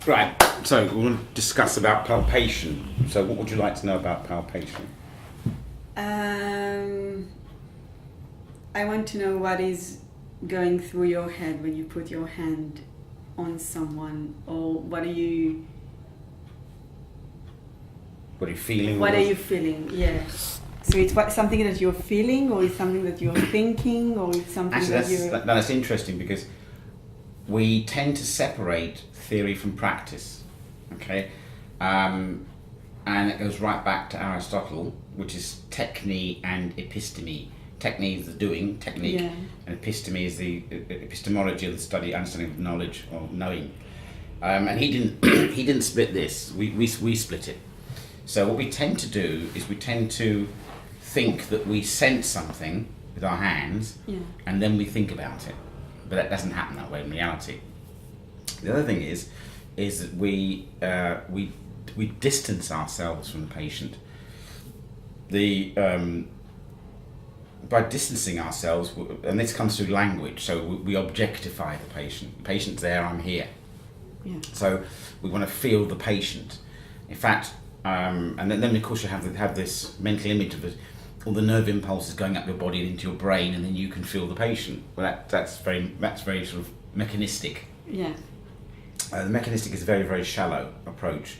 Right, so we want to discuss about palpation. So what would you like to know about palpation? I want to know what is going through your head when you put your hand on someone, or what are you feeling? What are you feeling? Yeah. So it's something that you're feeling, or it's something that you're thinking, or it's something That's interesting, because we tend to separate theory from practice, okay? And it goes right back to Aristotle, which is techne and episteme. Techne is the doing, technique, yeah. and episteme is the epistemology of the study, understanding of knowledge or knowing. And he didn't split this. We split it. So what we tend to do is we tend to think that we sense something with our hands, yeah. and then we think about it. But that doesn't happen that way in reality. The other thing is that we distance ourselves from the patient. By distancing ourselves, and this comes through language, so we objectify the patient. The patient's there, I'm here. Yeah. So we want to feel the patient. In fact, and then of course you have this mental image of all the nerve impulses going up your body and into your brain, and then you can feel the patient. Well, that's very sort of mechanistic. Yeah. The mechanistic is a very, very shallow approach.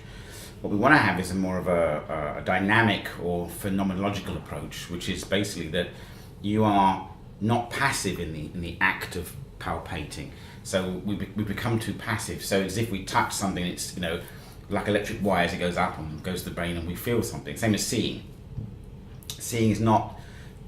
What we want to have is a more of a dynamic or phenomenological approach, which is basically that you are not passive in the act of palpating. So we become too passive. So it's as if we touch something, it's like electric wires, it goes up and goes to the brain and we feel something. Same as seeing. Seeing is not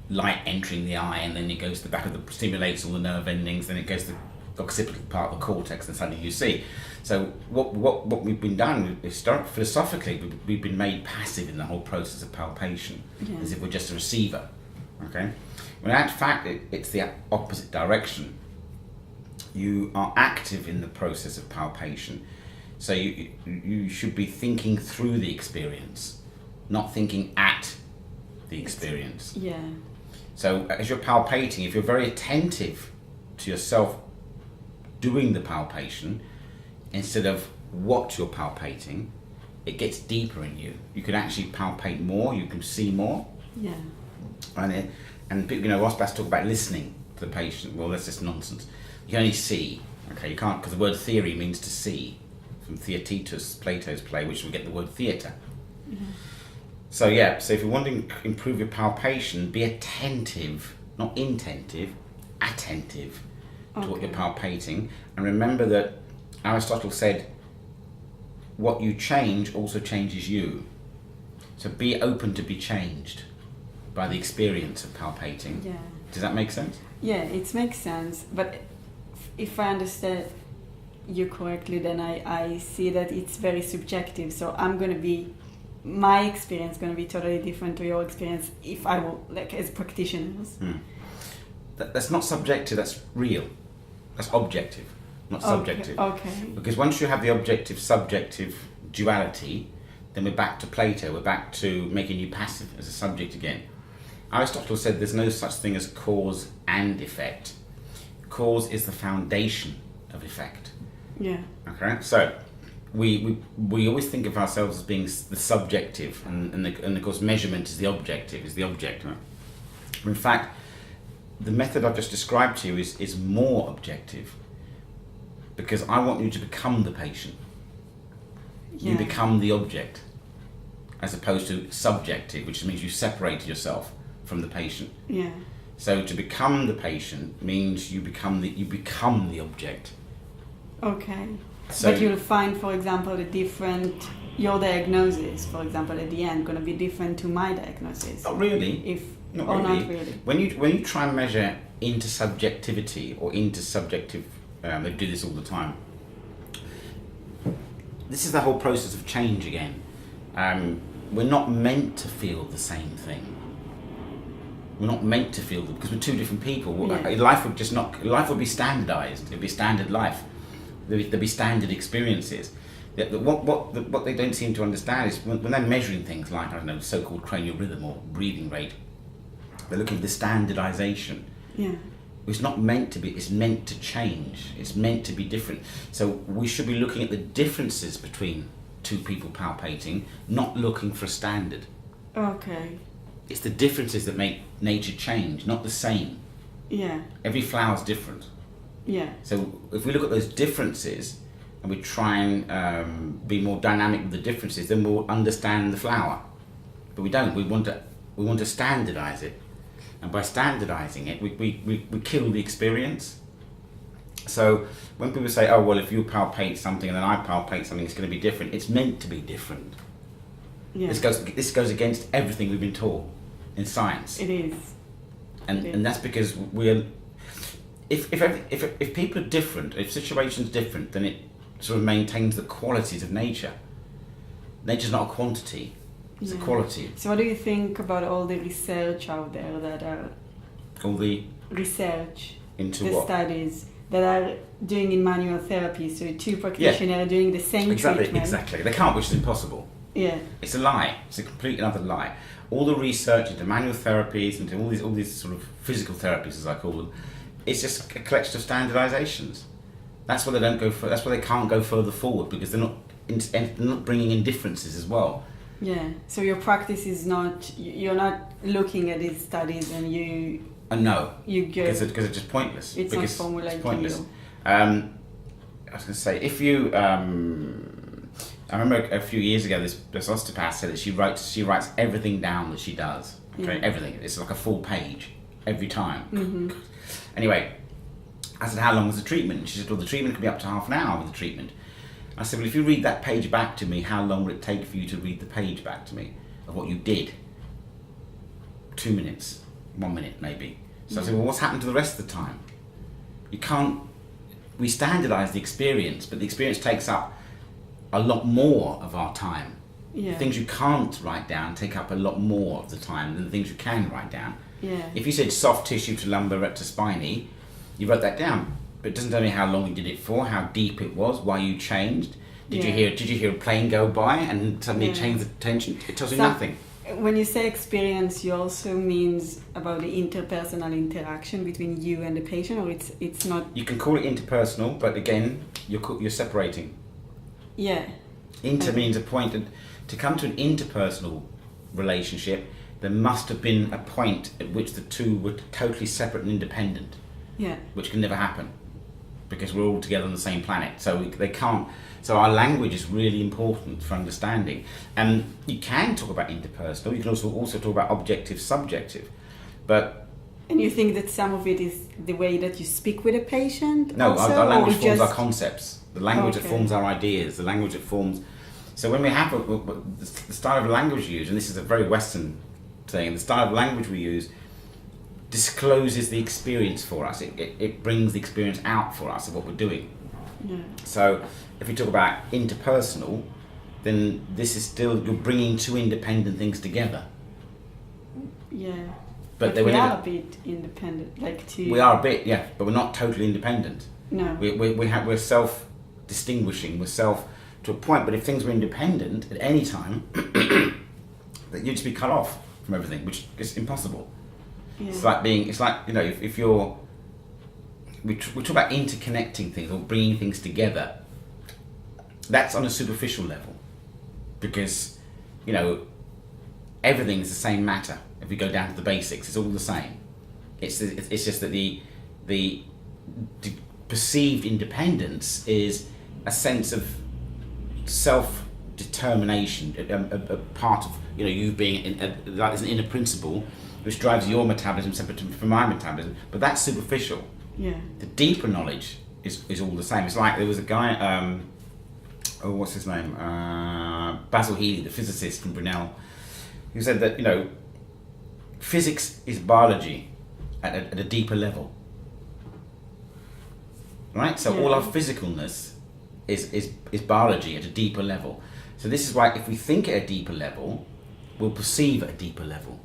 light entering the eye and then it goes to the back of stimulates all the nerve endings, then it goes to the occipital part of the cortex and suddenly you see. So what we've been done, philosophically, we've been made passive in the whole process of palpation, yeah. as if we're just a receiver, okay? When in fact it's the opposite direction. You are active in the process of palpation. So you should be thinking through the experience, not thinking at the experience. Yeah. So as you're palpating, if you're very attentive to yourself doing the palpation, instead of what you're palpating, it gets deeper in you. You can actually palpate more, you can see more. Yeah. And osteopaths talk about listening to the patient. Well, that's just nonsense. You can only see, okay? You can't, because the word theory means to see, from Theaetetus, Plato's play, which we get the word theatre. Mm-hmm. So if you want to improve your palpation, be attentive, not intentive, attentive to what you're palpating. And remember that Aristotle said, what you change also changes you. So be open to be changed by the experience of palpating. Yeah. Does that make sense? Yeah, it makes sense. But if I understand you correctly, then I see that it's very subjective. So my experience going to be totally different to your experience if I will, as practitioners. That's not subjective, that's real. That's objective, not subjective. Okay. Because once you have the objective-subjective duality, then we're back to Plato, we're back to making you passive as a subject again. Aristotle said there's no such thing as cause and effect. Cause is the foundation of effect. Yeah. Okay. So we always think of ourselves as being the subjective, and of course measurement is the objective, is the object. Right? In fact, the method I've just described to you is more objective, because I want you to become the patient. Yeah. You become the object, as opposed to subjective, which means you separate yourself from the patient. Yeah. So to become the patient means you become the object. Okay. So, but you'll find, for example, your diagnosis, for example, at the end, going to be different to my diagnosis. Not really. Not really. When you try and measure intersubjectivity or intersubjective, they do this all the time. This is the whole process of change again. We're not meant to feel the same thing. We're not meant to feel them because we're two different people. Yeah. Life would be standardized. It'd be standard life. There'd be standard experiences. What they don't seem to understand is when they're measuring things like, I don't know, so-called cranial rhythm or breathing rate, they're looking for the standardization. Yeah. It's not meant to be, it's meant to change. It's meant to be different. So we should be looking at the differences between two people palpating, not looking for a standard. Okay. It's the differences that make nature change, not the same. Yeah. Every flower's different. Yeah. So if we look at those differences and we try and be more dynamic with the differences, then we'll understand the flower. But we don't. We want to standardize it. And by standardizing it, we kill the experience. So when people say, oh, well, if you palpate something and then I palpate something, it's going to be different. It's meant to be different. Yeah. This goes against everything we've been taught in science. It is. And that's because we're... If people are different, if situations different, then it sort of maintains the qualities of nature. Nature's not a quantity. It's a quality. So what do you think about all the research out there that are... All the... Research. Into the what? Studies that are doing in manual therapy. So two practitioners are doing the same treatment. Exactly. They can't, which is impossible. Yeah. It's a lie. It's a complete and utter lie. All the research into manual therapies, into all these sort of physical therapies, as I call them, it's just a collection of standardizations. That's why they don't go. That's why they can't go further forward, because they're not bringing in differences as well. Yeah. So your practice is not. You're not looking at these studies, and you. No. You go. Because it's just pointless. It's not formulated. It's pointless. I was going to say, if you. I remember a few years ago, this osteopath said that she writes everything down that she does. Okay, everything. It's like a full page every time. Mm-hmm. Anyway, I said, how long was the treatment? And she said, well, the treatment could be up to half an hour with the treatment. I said, well, if you read that page back to me, how long would it take for you to read the page back to me of what you did? 2 minutes, 1 minute maybe. So I said, well, what's happened to the rest of the time? You can't. We standardise the experience, but the experience takes up a lot more of our time. Yeah. Things you can't write down take up a lot more of the time than the things you can write down. Yeah. If you said soft tissue to lumbar rectus spinae, you wrote that down, but it doesn't tell me how long you did it for, how deep it was, why you changed. Did you hear a plane go by and suddenly it changed the tension? It tells you nothing. When you say experience, you also means about the interpersonal interaction between you and the patient, or it's not. You can call it interpersonal, but again, you're separating. Yeah. Means a point. To come to an interpersonal relationship, there must have been a point at which the two were totally separate and independent. Yeah. Which can never happen, because we're all together on the same planet. So they can't. So our language is really important for understanding. And you can talk about interpersonal. You can also talk about objective, subjective, but. And you think that some of it is the way that you speak with a patient? No, also, our language forms our concepts. The language that Okay. forms our ideas. The language that forms. So when we have the style of language we use, and this is a very Western thing, the style of language we use discloses the experience for us. It brings the experience out for us of what we're doing. Yeah. So if we talk about interpersonal, then this is still, you're bringing two independent things together. Yeah. But we are a bit independent, like to. We are a bit, yeah, but we're not totally independent. No. We're self-distinguishing. We're self to a point. But if things were independent at any time, that you'd just be cut off from everything, which is impossible. Yeah. It's like you know, if you're. We talk about interconnecting things or bringing things together. That's on a superficial level, because, you know, everything is the same matter. If we go down to the basics, it's all the same. It's just that the perceived independence is a sense of self-determination, a part of, you know, you being that is an inner principle which drives your metabolism separate from my metabolism. But that's superficial. Yeah. The deeper knowledge is all the same. It's like there was a guy, what's his name? Basil Healy, the physicist from Brunel, who said that, you know, physics is biology at a deeper level. Right? So all our physicalness is biology at a deeper level. So this is why if we think at a deeper level, we'll perceive at a deeper level.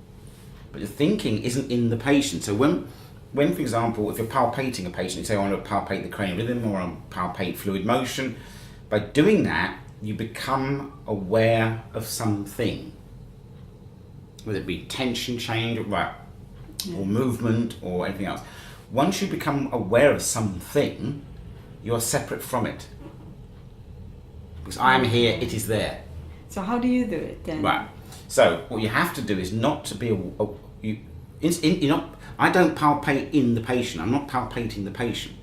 But the thinking isn't in the patient. So when for example, if you're palpating a patient, you say, I want to palpate the cranial rhythm or I want to palpate fluid motion, by doing that, you become aware of something. Whether it be tension change or movement or anything else. once you become aware of something, you're separate from it. Because I am here, it is there. So how do you do it then? Right. So what you have to do is not to be I don't palpate in the patient. I'm not palpating the patient.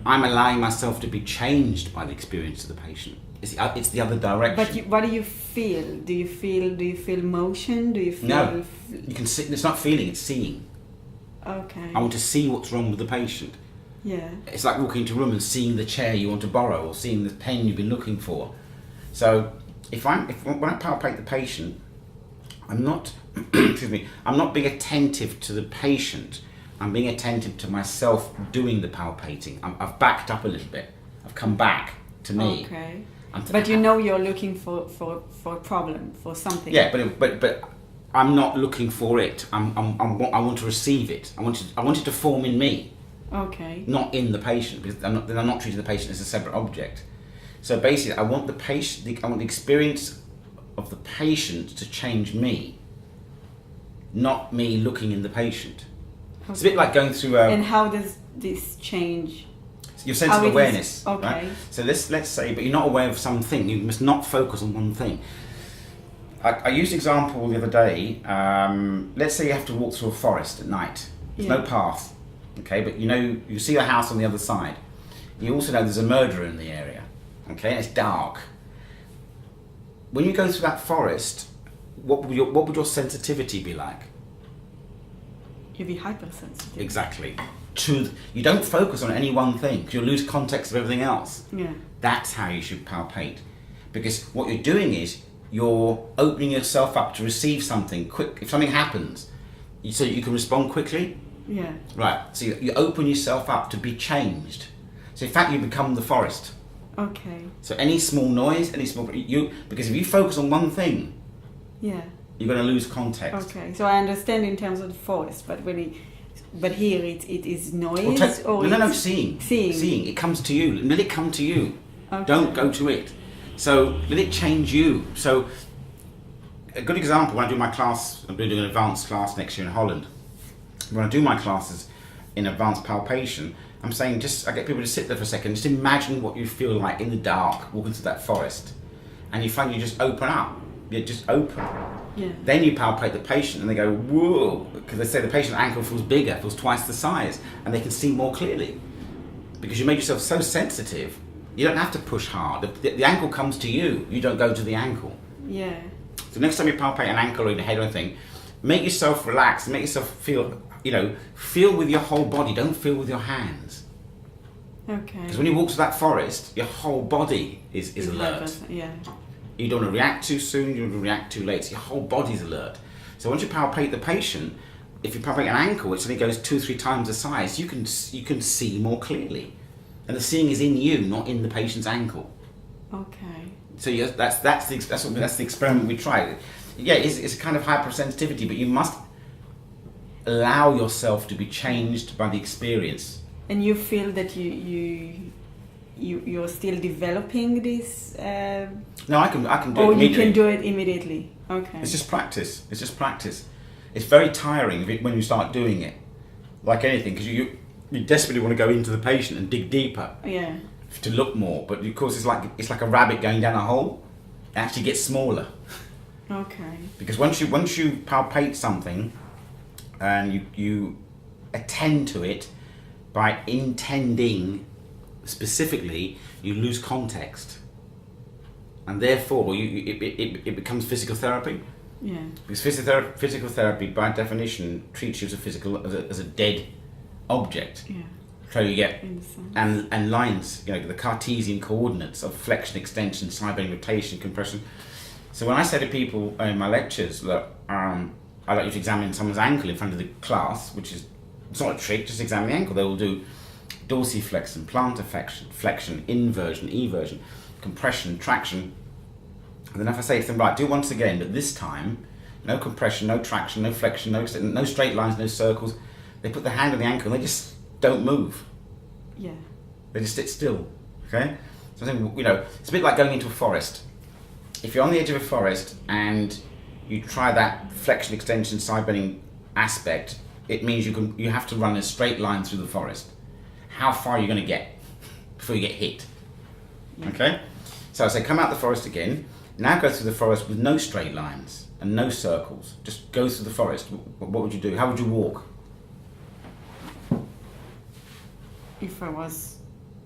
I'm allowing myself to be changed by the experience of the patient. It's the other direction. But what do you feel? Do you feel motion? Do you feel? No. You can see. It's not feeling. It's seeing. Okay. I want to see what's wrong with the patient. Yeah. It's like walking into a room and seeing the chair you want to borrow or seeing the pen you've been looking for. So when I palpate the patient, I'm not excuse me, I'm not being attentive to the patient. I'm being attentive to myself doing the palpating. I've backed up a little bit. I've come back to me. Okay. But you know you're looking for a problem, for something. Yeah, but I'm not looking for it. I want to receive it. I want it to form in me. Okay. Not in the patient, because I'm not treating the patient as a separate object. So basically, I want the experience of the patient to change me, not me looking in the patient. Okay. It's a bit like going through And how does this change? Your sense of awareness. Okay. Right? So let's say, but you're not aware of something. You must not focus on one thing. I used an example the other day. Let's say you have to walk through a forest at night. There's no path. Okay, but you see a house on the other side. You also know there's a murderer in the area. Okay, and it's dark. When you go through that forest, what would your sensitivity be like? You'd be hypersensitive. Exactly. You don't focus on any one thing because you'll lose context of everything else. Yeah. That's how you should palpate, because what you're doing is you're opening yourself up to receive something quick. If something happens, so you can respond quickly. Yeah. Right. So you open yourself up to be changed. So in fact, you become the forest. Okay. So any small noise, because if you focus on one thing, yeah, you're going to lose context. Okay. So I understand in terms of the forest, but here it is noise no, seeing. Seeing. It comes to you. Let it come to you. Okay. Don't go to it. So let it change you. So a good example, when I do my class, I'm doing an advanced class next year in Holland. When I do my classes in advanced palpation, I'm saying I get people to sit there for a second, just imagine what you feel like in the dark, walking through that forest. And you find you just open up. You just open. Yeah. Then you palpate the patient and they go, whoa, because they say the patient's ankle feels bigger, feels twice the size, and they can see more clearly. Because you made yourself so sensitive, you don't have to push hard. The ankle comes to you, you don't go to the ankle. Yeah. So next time you palpate an ankle or the head or anything, make yourself relax, make yourself feel with your whole body, don't feel with your hands. Okay. Because when you walk to that forest, your whole body is alert. Yeah. You don't want to react too soon, you don't want to react too late, so your whole body's alert. So once you palpate the patient, if you palpate an ankle, it suddenly goes 2-3 times the size, you can see more clearly. And the seeing is in you, not in the patient's ankle. Okay. So that's the experiment we tried. Yeah, it's a kind of hypersensitivity, but you must allow yourself to be changed by the experience. And you feel that you're still developing this? No, I can do it immediately. Or you can do it immediately. Okay. It's just practice. It's very tiring when you start doing it, like anything, because you desperately want to go into the patient and dig deeper. Yeah. To look more, but of course it's like a rabbit going down a hole. It actually gets smaller. Okay. Because once you palpate something, and you attend to it by intending specifically, you lose context, and therefore it becomes physical therapy. Yeah. Because physical therapy, by definition, treats you as a dead object. Yeah. So you get and lines, the Cartesian coordinates of flexion, extension, side bending, rotation, compression. So when I say to people in my lectures, look, I'd like you to examine someone's ankle in front of the class, it's not a trick, just examine the ankle. They will do dorsiflexion, plantar flexion, inversion, eversion, compression, traction. And then if I say to them, right, do it once again, but this time, no compression, no traction, no flexion, no straight lines, no circles. They put their hand on the ankle and they just don't move. Yeah. They just sit still. Okay? So I think, it's a bit like going into a forest. If you're on the edge of a forest and you try that flexion, extension, side bending aspect it means you have to run a straight line through the forest. How far are you going to get before you get hit? Yeah. Okay? So I say come out the forest again. Now go through the forest with no straight lines and no circles. Just go through the forest. What would you do? How would you walk?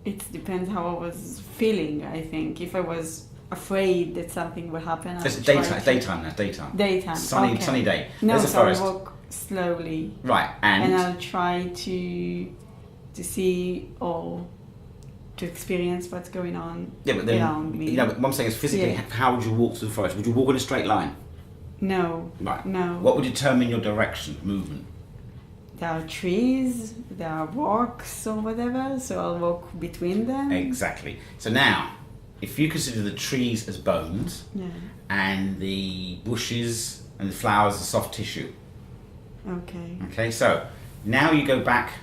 It depends how I was feeling, I think. If I was afraid that something will happen, It's daytime. Daytime. Sunny day. No, There's a so forest. I walk slowly. Right, And I'll try to see or to experience what's going on around me. You know, what I'm saying is physically, how would you walk through the forest? Would you walk in a straight line? No. Right. No. What would determine your direction, movement? There are trees, there are rocks or whatever, so I'll walk between them. Exactly. So now, if you consider the trees as bones and the bushes and the flowers as soft tissue. Okay. Okay, so now you go back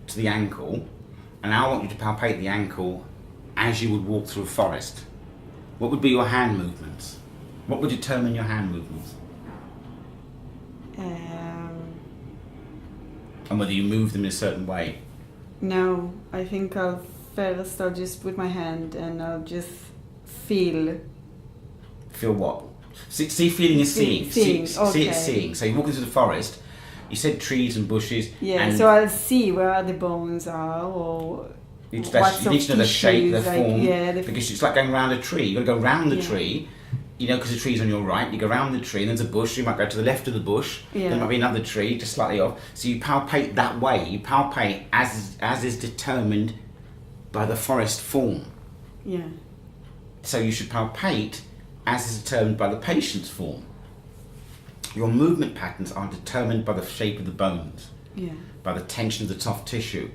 to the ankle, and I want you to palpate the ankle as you would walk through a forest. What would be your hand movements? What would determine your hand movements? And whether you move them in a certain way. No, I think I'll just put my hand and I'll just feel. Feel what? See, feeling is seeing. Seeing, okay. See it's seeing. So you're walking through the forest, you said trees and bushes. Yeah, and so I'll see where the bones are or you need to know the shape, the form, because it's like going around a tree. You've got to go round the tree, you know, because the tree's on your right, you go round the tree, and there's a bush, you might go to the left of the bush, there might be another tree just slightly off. So you palpate that way, you palpate as is determined by the forest form. Yeah. So you should palpate as is determined by the patient's form. Your movement patterns are determined by the shape of the bones, by the tension of the soft tissue.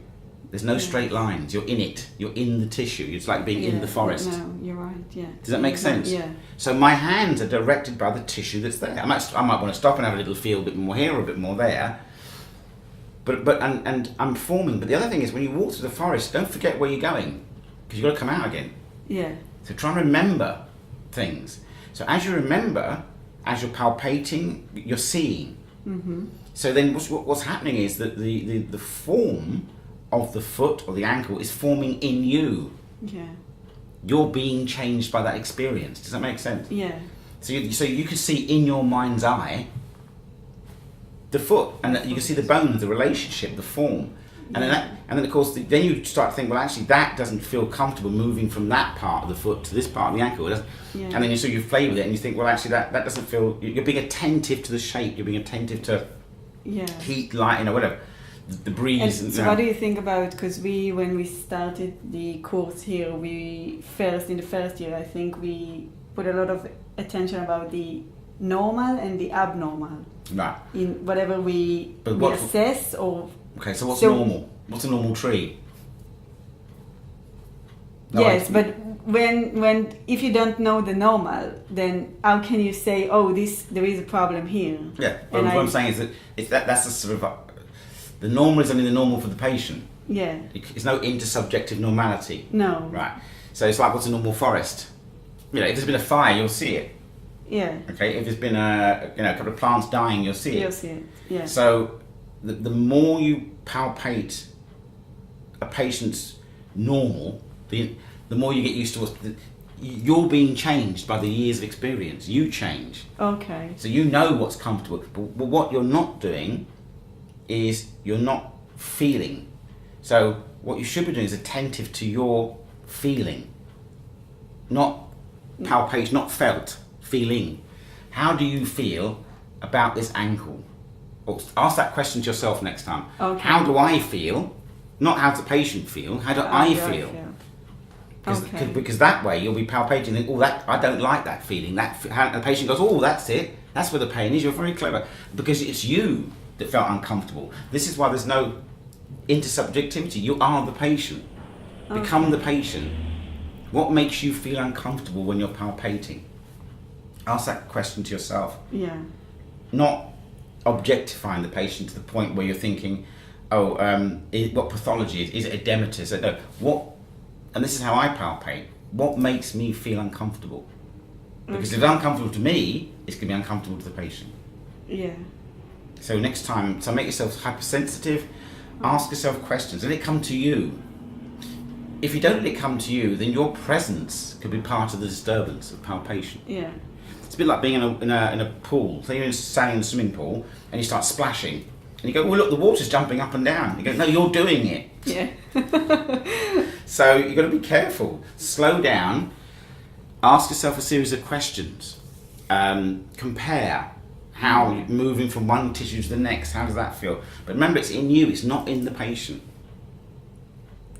There's no straight lines. You're in it. You're in the tissue. It's like being in the forest. No, you're right. Yeah. Does that make sense? Yeah. So my hands are directed by the tissue that's there. I might want to stop and have a little feel, a bit more here or a bit more there. And I'm forming. But the other thing is, when you walk through the forest, don't forget where you're going, because you've got to come out again. Yeah. So try and remember things. So as you remember, as you're palpating, you're seeing. Mm-hmm. So then what's happening is that the form of the foot or the ankle is forming in you. Yeah. You're being changed by that experience. Does that make sense? Yeah. So you can see in your mind's eye the foot, and you can see the bones, the relationship, the form, and then of course then you start to think, well, actually that doesn't feel comfortable moving from that part of the foot to this part of the ankle. It doesn't. Yeah. And then you play with it, and you think, well, actually that doesn't feel. You're being attentive to the shape. You're being attentive to heat, light, whatever. The breeze. And so what do you think about, because when we started the course here, in the first year, I think we put a lot of attention about the normal and the abnormal. Right. In whatever we assess or... Okay, so what's normal? What's a normal tree? Yes, but when if you don't know the normal, then how can you say, there is a problem here? Yeah, but what I'm saying is that's a sort of... the normal is only the normal for the patient. Yeah. It's no intersubjective normality. No. Right. So it's like, what's a normal forest? If there's been a fire, you'll see it. Yeah. Okay. If there's been a couple of plants dying, you'll see it. You'll see it. Yeah. So the more you palpate a patient's normal, the more you get used to you're being changed by the years of experience. You change. Okay. So you know what's comfortable. But what you're not doing is you're not feeling. So what you should be doing is attentive to your feeling, not palpation, not felt, feeling. How do you feel about this ankle? Ask that question to yourself next time. Okay. How do I feel? Not how does the patient feel, how do I feel? Because that way you'll be palpating and that I don't like that feeling. And the patient goes, that's it. That's where the pain is. You're very clever. Because it's you that felt uncomfortable. This is why there's no intersubjectivity. You are the patient. Become the patient. What makes you feel uncomfortable when you're palpating? Ask that question to yourself. Yeah. Not objectifying the patient to the point where you're thinking, what pathology is? Is it edematous? No. And this is how I palpate. What makes me feel uncomfortable? Because if it's uncomfortable to me, it's going to be uncomfortable to the patient. Yeah. So next time, so make yourself hypersensitive, ask yourself questions, let it come to you. If you don't let it come to you, then your presence could be part of the disturbance of palpation. Yeah. It's a bit like being in a pool. Say you're standing in a swimming pool and you start splashing. And you go, well, look, the water's jumping up and down. You go, no, you're doing it. Yeah. So you've got to be careful. Slow down. Ask yourself a series of questions. Compare how you're moving from one tissue to the next. How does that feel? But remember, it's in you. It's not in the patient.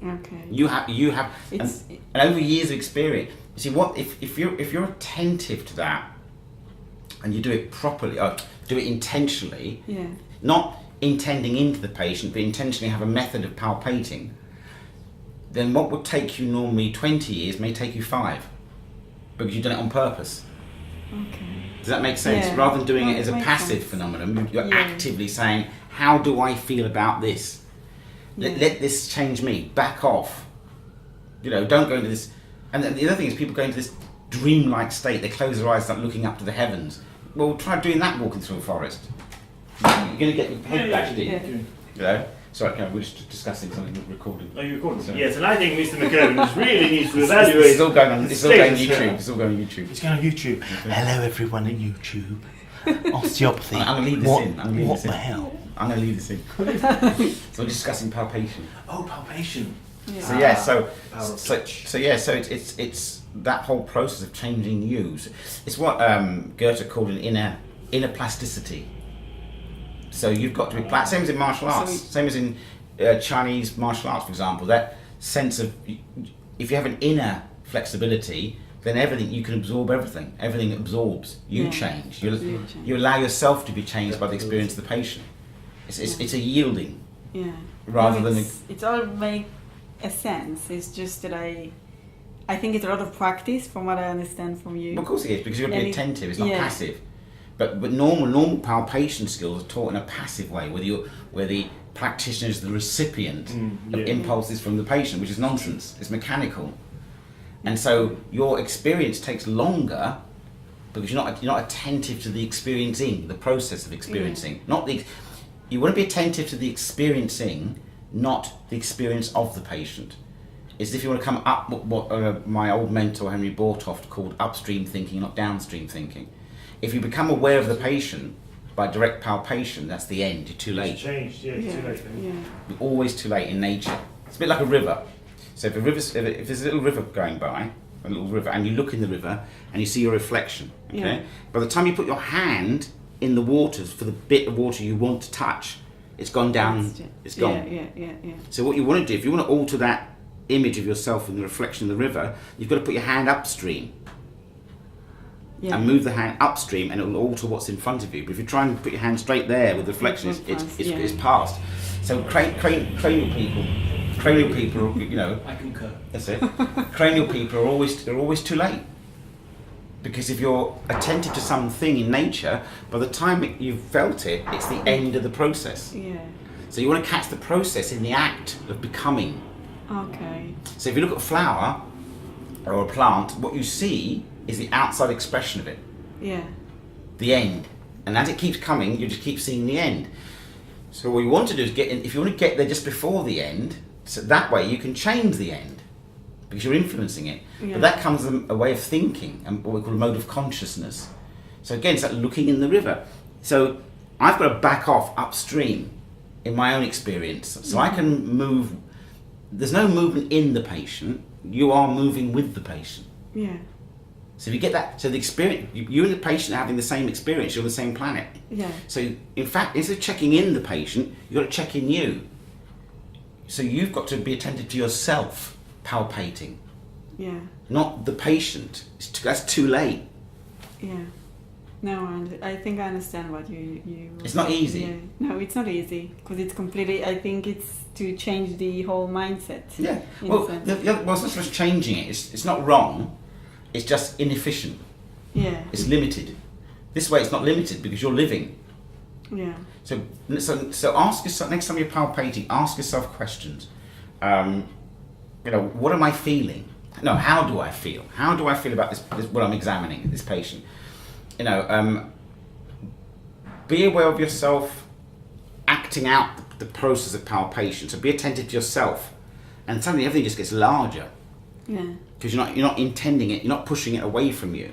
Okay. You have, and over years of experience. You see, what if you're attentive to that, and you do it properly, or do it intentionally, Yeah. not intending into the patient, but intentionally have a method of palpating, then what would take you normally 20 years may take you 5, because you've done it on purpose. Okay. Does that make sense? Yeah. Rather than doing it That as a makes passive sense. phenomenon, you're Yeah. actively saying, how do I feel about this? Yeah. Let this change me. Back off. Don't go into this. And then the other thing is, people go into this dreamlike state. They close their eyes, start looking up to the heavens. Well, try doing that walking through a forest. You're going to get your head bashed in. Yeah. Sorry, we're just discussing something, recording. Are you recording? So- Yes, and I think Mr. McKone really needs to evaluate. This is all going on. It's all going on status YouTube. now. It's all going on YouTube. It's going on YouTube. Hello, everyone at YouTube. Osteopathy. I'm gonna leave this what, in. I'm gonna leave what this the in. hell? I'm going to leave this in. So we're discussing palpation. Oh, palpation. Yeah. So yeah, Power of so touch. so it's that whole process of changing you. It's what Goethe called an inner plasticity. So you've got to be same as in martial arts, same as in Chinese martial arts, for example. That sense of, if you have an inner flexibility, then everything, you can absorb everything. Everything absorbs. You Yeah. change. You change. You allow yourself to be changed by the experience of the patient. It's a yielding. Yeah. Rather No, than it all make a sense. It's just that I think it's a lot of practice from what I understand from you. Of course it is, because you've got to be And attentive, it's not yeah. passive. But normal palpation skills are taught in a passive way, where the practitioner is the recipient of yeah. impulses from the patient, which is nonsense. It's mechanical. And so your experience takes longer because you're not attentive to the experiencing, the process of experiencing. You want to be attentive to the experiencing, not the experience of the patient. It's if you want to come up what my old mentor Henry Bortoft called upstream thinking, not downstream thinking. If you become aware of the patient by direct palpation, that's the end. You're too late. It's changed, yeah, it's too late. Yeah. You're always too late in nature. It's a bit like a river. So if there's a little river going by, and you look in the river and you see your reflection, okay? Yeah. By the time you put your hand in the waters for the bit of water you want to touch, it's gone down, it's gone. Yeah. So what you want to do, if you want to alter that image of yourself in the reflection of the river, you've got to put your hand upstream. Yeah. And move the hand upstream, and it will alter what's in front of you. But if you try and put your hand straight there with the reflection, it's past. So cranial people, I concur. that's it. Cranial people are always too late. Because if you're attentive to something in nature, by the time you've felt it, it's the end of the process. Yeah. So you want to catch the process in the act of becoming. Okay. So if you look at a flower or a plant, what you see is the outside expression of it, Yeah. the end. And as it keeps coming, you just keep seeing the end. So what you want to do is if you want to get there just before the end, so that way you can change the end, because you're influencing it. Yeah. But that comes as a way of thinking, and what we call a mode of consciousness. So again, it's like looking in the river. So I've got to back off upstream in my own experience, so I can move. There's no movement in the patient, you are moving with the patient. Yeah. So if you get that, so the experience, you and the patient are having the same experience, you're on the same planet. Yeah. So in fact, instead of checking in the patient, you've got to check in you. So you've got to be attentive to yourself, palpating, Yeah. not the patient. That's too late. Yeah. No, I think I understand what you. It's not easy. Yeah. No, it's not easy because it's completely. I think it's to change the whole mindset. Yeah. in Well, a sense. it's not so much changing it. It's not wrong. It's just inefficient. Yeah. It's limited. This way, it's not limited because you're living. Yeah. So ask yourself, next time you're palpating, ask yourself questions. What am I feeling? No, how do I feel? How do I feel about this what I'm examining, this patient? Be aware of yourself acting out the process of palpation. So be attentive to yourself, and suddenly everything just gets larger. Yeah. Because you're not intending it, you're not pushing it away from you.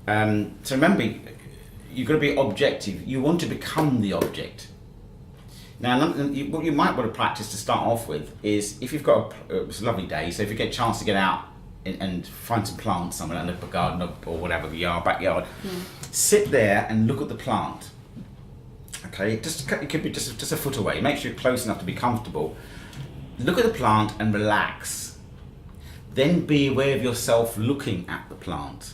So remember, you've got to be objective. You want to become the object. Now, what you might want to practice to start off with is, if you've got it's a lovely day, so if you get a chance to get out and find some plants somewhere, like a garden or whatever, backyard, sit there and look at the plant. Okay, it could be just a foot away. Make sure you're close enough to be comfortable. Look at the plant and relax. Then be aware of yourself looking at the plant.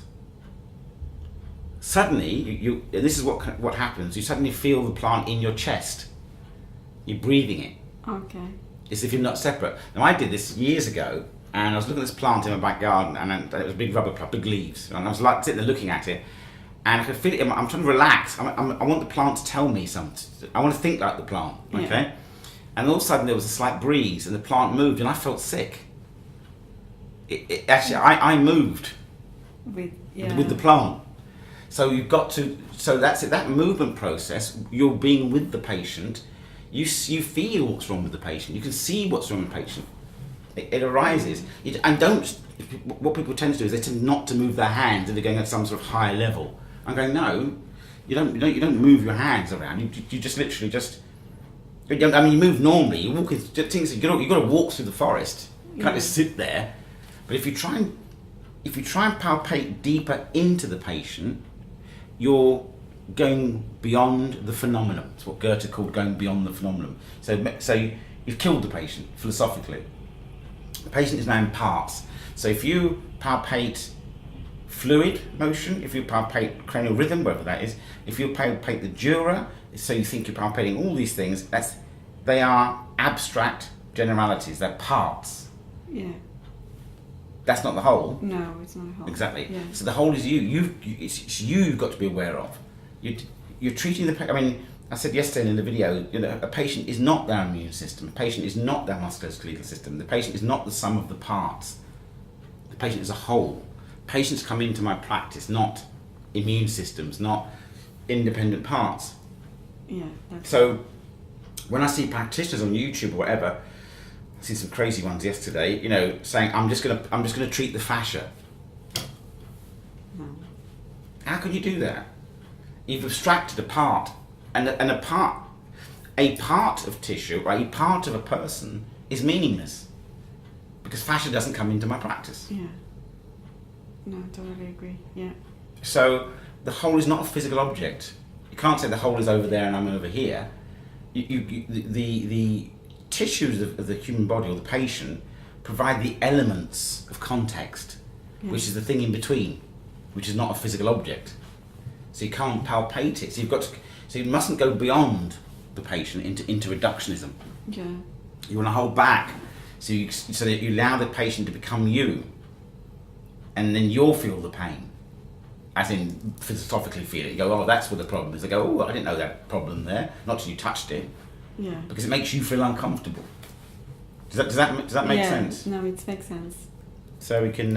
Suddenly, and this is what happens. You suddenly feel the plant in your chest. You're breathing it. Okay. It's if you're not separate. Now, I did this years ago, and I was looking at this plant in my back garden, and it was a big rubber plant, big leaves, and I was like sitting there looking at it, and I could feel it. I'm trying to relax. I want the plant to tell me something. I want to think like the plant. Okay. Yeah. And all of a sudden there was a slight breeze, and the plant moved, and I felt sick. Actually, I moved with the plant. So you've got to. So that's it. That movement process. You're being with the patient. You feel what's wrong with the patient. You can see what's wrong with the patient. It arises. What people tend to do is they tend not to move their hands, and they're going at some sort of higher level. I'm going, no, you don't move your hands around. You just literally just. I mean, you move normally. You walk into things. You've got to walk through the forest. You can't just sit there. But if you try and palpate deeper into the patient, you're going beyond the phenomenon. It's what Goethe called going beyond the phenomenon. So you've killed the patient philosophically. The patient is now in parts. So if you palpate fluid motion, if you palpate cranial rhythm, whatever that is, if you palpate the dura, so you think you're palpating all these things, they are abstract generalities, they're parts. Yeah. That's not the whole. No, it's not a whole. Exactly. Yeah. So the whole is you. It's you've got to be aware of. You're treating the patient. I mean, I said yesterday in the video, a patient is not their immune system. A patient is not their musculoskeletal system. The patient is not the sum of the parts. The patient is a whole. Patients come into my practice not immune systems, not independent parts. Yeah. So when I see practitioners on YouTube or whatever, I see some crazy ones yesterday, saying I'm just gonna treat the fascia. No. How can you do that? You've abstracted a part, and a part of tissue, or a part of a person is meaningless because fascia doesn't come into my practice. Yeah. No, I totally agree. Yeah. So the whole is not a physical object. You can't say the whole is over there and I'm over here. The tissues of the human body or the patient provide the elements of context, which is the thing in between, which is not a physical object. So you can't palpate it. So you mustn't go beyond the patient into reductionism. Yeah. You want to hold back, so that you allow the patient to become you, and then you'll feel the pain, as in philosophically feel it. You go, oh, that's where the problem is. They go, oh, I didn't know that problem there. Not till you touched it. Yeah. Because it makes you feel uncomfortable. Does that make sense? No, it makes sense. So we can.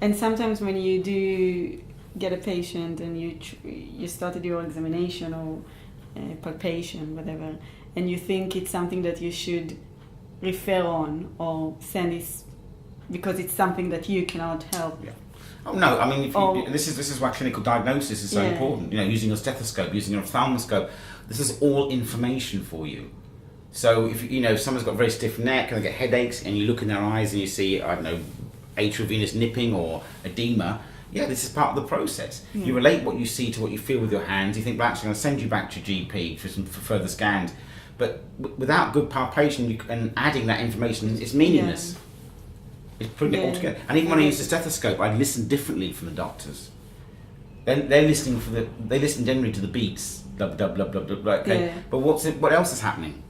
And sometimes when you do get a patient and you started your examination or palpation, whatever, and you think it's something that you should refer on or send this because it's something that you cannot help. Yeah. Oh no! I mean, this is why clinical diagnosis is so important. Using your stethoscope, using your ophthalmoscope. This is all information for you. So if someone's got a very stiff neck and they get headaches, and you look in their eyes and you see, I don't know, atrial venous nipping or edema, this is part of the process. Yeah. You relate what you see to what you feel with your hands. You think, well, actually, I'm going to send you back to GP for further scans. But without good palpation and adding that information, it's meaningless. Yeah. It's putting it all together. And even when I use the stethoscope, I listen differently from the doctors. They're listening they listen generally to the beats, blah blah blah blah blah. Okay, yeah. But what else is happening?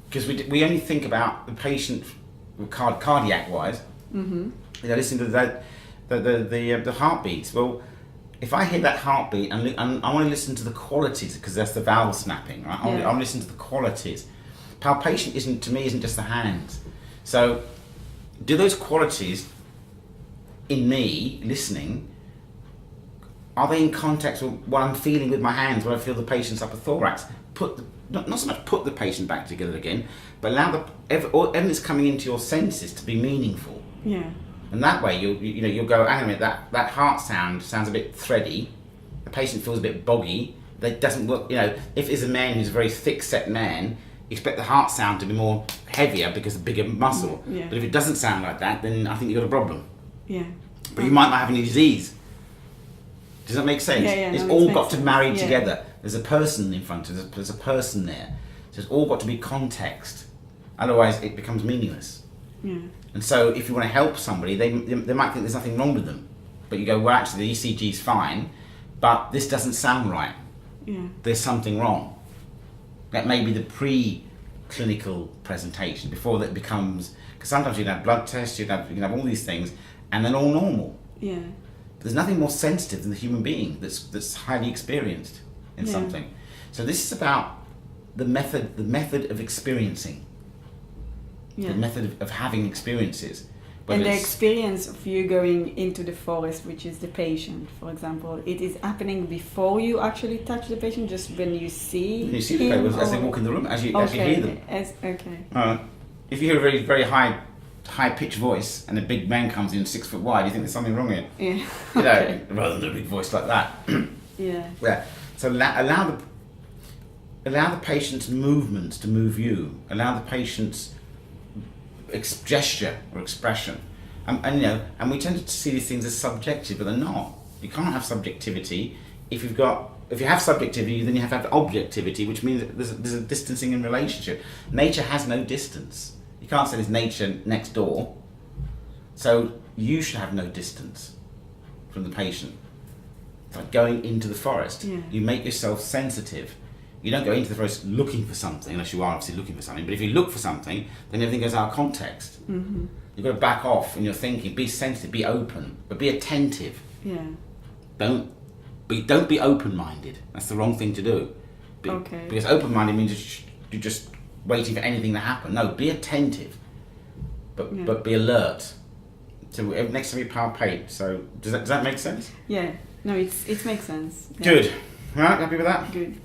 Because we only think about the patient cardiac wise. Mm-hmm. Listening to the heartbeats. Well, if I hear that heartbeat and I want to listen to the qualities, because that's the valve snapping, right? I want to listen to the qualities. Palpation isn't just the hands. So, do those qualities in me listening? Are they in context with what I'm feeling with my hands when I feel the patient's upper thorax? not so much put the patient back together again, but allow everything that's coming into your senses to be meaningful. Yeah. And that way, you'll go, hang on a minute, that heart sounds a bit thready. The patient feels a bit boggy. That doesn't work. If it's a man who's a very thick-set man, you expect the heart sound to be more heavier because of bigger muscle. Yeah. But if it doesn't sound like that, then I think you've got a problem. Yeah. But you might not have any disease. Does that make sense? Yeah, It's no, all it got makes to sense. marry Yeah. together. There's a person in front of us. There's a person there. So it's all got to be context. Otherwise, it becomes meaningless. Yeah. And so if you want to help somebody, they might think there's nothing wrong with them. But you go, well, actually, the ECG's fine, but this doesn't sound right. Yeah. There's something wrong. That may be the pre-clinical presentation before that becomes, because sometimes you can have blood tests, you can have all these things, and they're all normal. Yeah. There's nothing more sensitive than the human being that's highly experienced in Yeah. something. So this is about the method of experiencing, Yeah. the method of having experiences. Whether And the it's- experience of you going into the forest, which is the patient, for example, it is happening before you actually touch the patient, just when you see you see the him, people as they or- walk in the room, as you hear them. Okay. If you hear a very high pitched voice and a big man comes in 6 foot wide, you think there's something wrong here. Yeah. You know, Okay. rather than a big voice like that. Yeah. Yeah. So allow the patient's movements to move you. Allow the patient's gesture or expression. And we tend to see these things as subjective, but they're not. You can't have subjectivity if you have subjectivity, then you have to have objectivity, which means that there's a distancing in relationship. Nature has no distance. You can't say there's nature next door. So you should have no distance from the patient. It's like going into the forest. Yeah. You make yourself sensitive. You don't go into the forest looking for something, unless you are obviously looking for something. But if you look for something, then everything goes out of context. Mm-hmm. You've got to back off in your thinking. Be sensitive, be open, but be attentive. Yeah. Don't be open-minded. That's the wrong thing to do. Okay. Because open-minded means you're just waiting for anything to happen. No, be attentive, but be alert. So next time you palpate. So does that make sense? Yeah. No, it makes sense. Yeah. Good. Right, happy with that? Good.